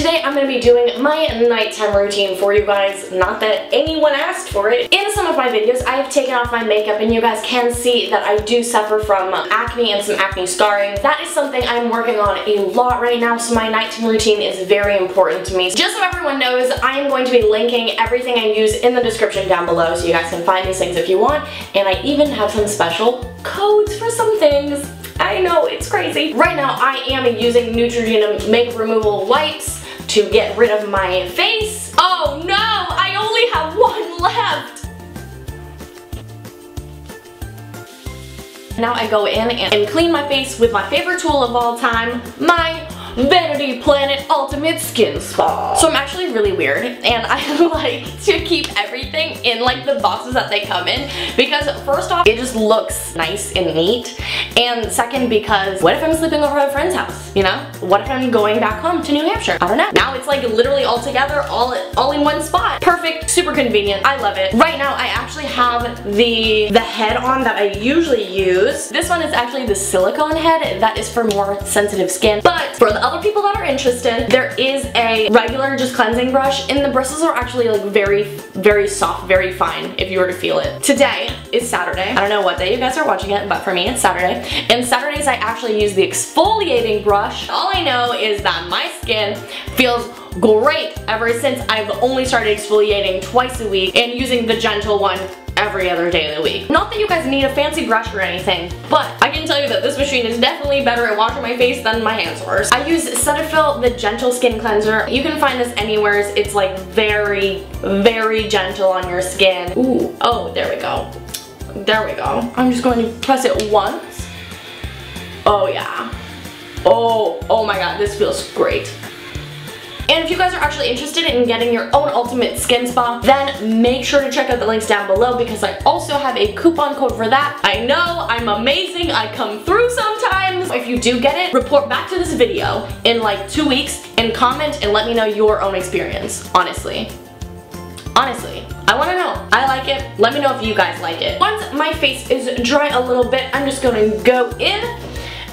Today I'm going to be doing my nighttime routine for you guys, not that anyone asked for it. In some of my videos I have taken off my makeup and you guys can see that I do suffer from acne and some acne scarring. That is something I'm working on a lot right now, so my nighttime routine is very important to me. Just so everyone knows, I am going to be linking everything I use in the description down below so you guys can find these things if you want, and I even have some special codes for some things. I know, it's crazy. Right now I am using Neutrogena makeup removal wipes to get rid of my face. Oh no, I only have one left. Now I go in and clean my face with my favorite tool of all time, my Vanity Planet Ultimate Skin Spa. So I'm actually really weird and I like to keep everything in like the boxes that they come in because first off, it just looks nice and neat, and second because what if I'm sleeping over at a friend's house, you know? What if I'm going back home to New Hampshire? I don't know. Now it's like literally all together, all in one spot. Perfect, super convenient, I love it. Right now I actually have the head on that I usually use. This one is actually the silicone head that is for more sensitive skin, but for the other people that are interested, there is a regular just cleansing brush, and the bristles are actually like very soft, very fine if you were to feel it. Today is Saturday. I don't know what day you guys are watching it, but for me it's Saturday. And Saturdays I actually use the exfoliating brush. All I know is that my skin feels great ever since I've only started exfoliating twice a week and using the gentle one every other day of the week. Not that you guys need a fancy brush or anything, but I can tell you that this machine is definitely better at washing my face than my hand source. I use Cetaphil, the gentle skin cleanser. You can find this anywhere. It's like very gentle on your skin. Ooh, oh, there we go. There we go. I'm just going to press it once. Oh yeah. Oh my god, this feels great. And if you guys are actually interested in getting your own ultimate skin spa, then make sure to check out the links down below because I also have a coupon code for that. I know, I'm amazing, I come through sometimes. If you do get it, report back to this video in like 2 weeks and comment and let me know your own experience, honestly. Honestly, I want to know. I like it. Let me know if you guys like it. Once my face is dry a little bit, I'm just going to go in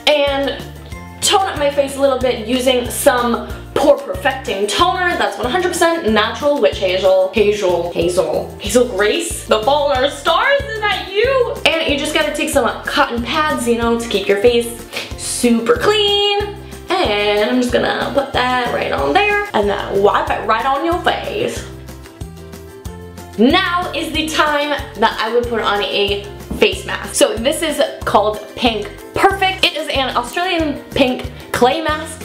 and tone up my face a little bit using some Pore Perfecting Toner. That's 100% natural Witch Hazel Grace. The Fallen Stars, is that you? And you just gotta take some cotton pads, you know, to keep your face super clean. And I'm just gonna put that right on there and then wipe it right on your face. Now is the time that I would put on a face mask. So this is called Pink Perfect. It is an Australian pink clay mask.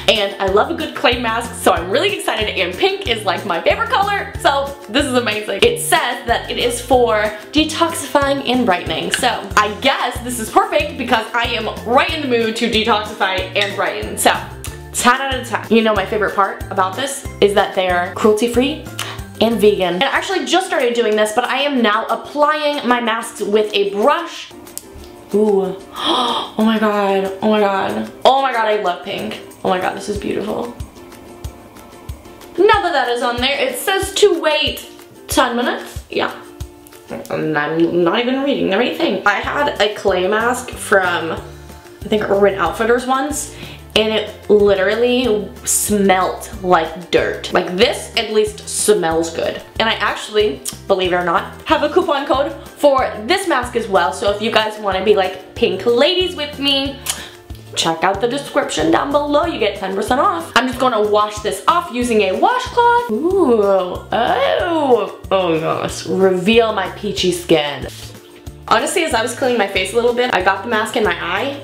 And I love a good clay mask, so I'm really excited, and pink is like my favorite color, so this is amazing. It says that it is for detoxifying and brightening, so I guess this is perfect because I am right in the mood to detoxify and brighten, so 10 out of 10. You know my favorite part about this is that they are cruelty-free and vegan. And I actually just started doing this, but I am now applying my masks with a brush. Ooh. Oh my god, oh my god. Oh my god, I love pink. Oh my god, this is beautiful. Now that is on there, it says to wait 10 minutes. Yeah. And I'm not even reading the right thing. I had a clay mask from, I think, Urban Outfitters once, and it literally smelled like dirt. Like this at least smells good. And I actually, believe it or not, have a coupon code for this mask as well. So if you guys want to be like pink ladies with me, check out the description down below, you get 10% off. I'm just gonna wash this off using a washcloth. Ooh, oh gosh. Reveal my peachy skin. Honestly, as I was cleaning my face a little bit, I got the mask in my eye,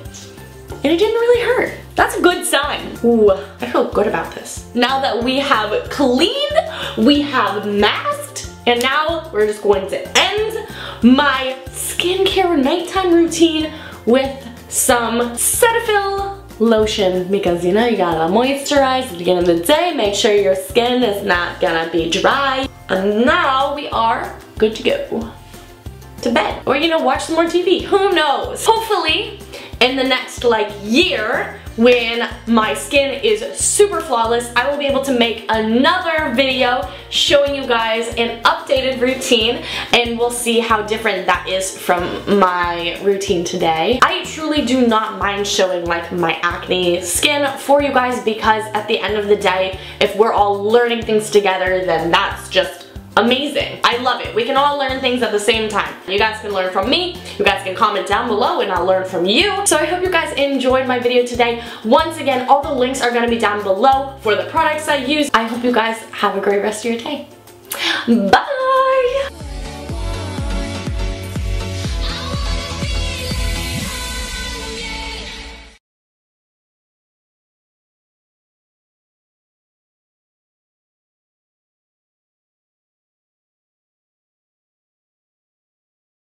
and it didn't really hurt. That's a good sign. Ooh, I feel good about this. Now that we have cleaned, we have masked, and now we're just going to end my skincare nighttime routine with some Cetaphil lotion because you know you gotta moisturize at the beginning of the day, make sure your skin is not gonna be dry. And now we are good to go to bed, or you know, watch some more TV, who knows. Hopefully in the next like year when my skin is super flawless, I will be able to make another video showing you guys an updated routine, and we'll see how different that is from my routine today. I truly do not mind showing like my acne skin for you guys, because at the end of the day, if we're all learning things together, then that's just amazing. I love it. We can all learn things at the same time. You guys can learn from me, you guys can comment down below, and I'll learn from you. So I hope you guys enjoyed my video today. Once again, all the links are going to be down below for the products I use. I hope you guys have a great rest of your day. Bye!